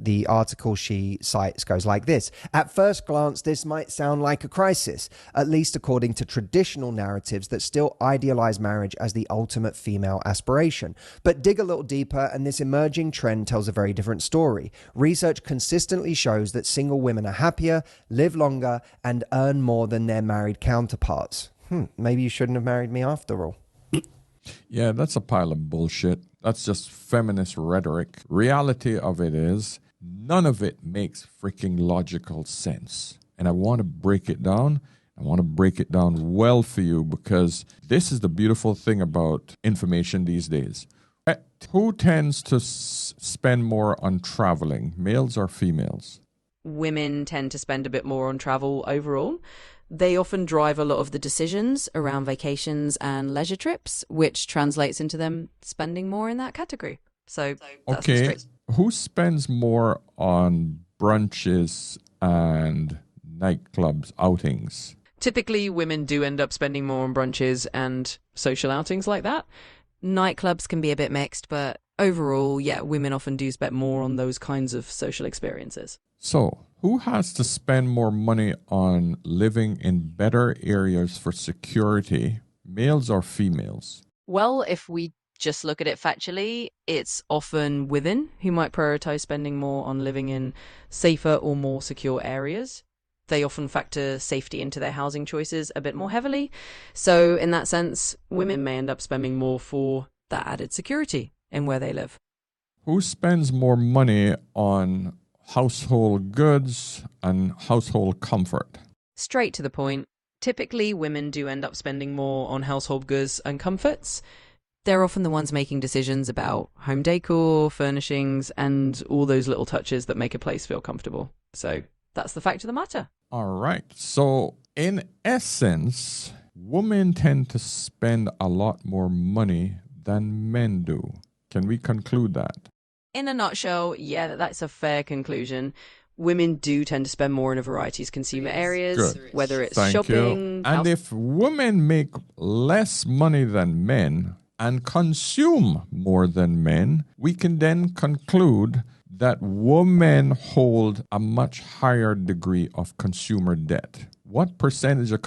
the article she cites goes like this. At first glance, this might sound like a crisis, at least according to traditional narratives that still idealize marriage as the ultimate female aspiration. But dig a little deeper, and this emerging trend tells a very different story. Research consistently shows that single women are happier, live longer, and earn more than their married counterparts. Maybe you shouldn't have married me after all. Yeah, that's a pile of bullshit. That's just feminist rhetoric. Reality of it is, none of it makes freaking logical sense. And I want to break it down. I want to break it down well for you, because this is the beautiful thing about information these days. Who tends to spend more on traveling, males or females? Women tend to spend a bit more on travel overall. They often drive a lot of the decisions around vacations and leisure trips, which translates into them spending more in that category. So that's okay, who spends more on brunches and nightclubs, outings? Typically, women do end up spending more on brunches and social outings like that. Nightclubs can be a bit mixed, but overall, yeah, women often do spend more on those kinds of social experiences. So, who has to spend more money on living in better areas for security, males or females? Well, if we just look at it factually, it's often women who might prioritize spending more on living in safer or more secure areas. They often factor safety into their housing choices a bit more heavily. So in that sense, women may end up spending more for that added security in where they live. Who spends more money on household goods and household comfort? Straight to the point. Typically, women do end up spending more on household goods and comforts. They're often the ones making decisions about home decor, furnishings, and all those little touches that make a place feel comfortable. So that's the fact of the matter. All right. So in essence, women tend to spend a lot more money than men do. Can we conclude that? In a nutshell, yeah, that's a fair conclusion. Women do tend to spend more in a variety of consumer areas, Good. whether it's Thank shopping. you. And if women make less money than men and consume more than men, we can then conclude that women hold a much higher degree of consumer debt. What percentage of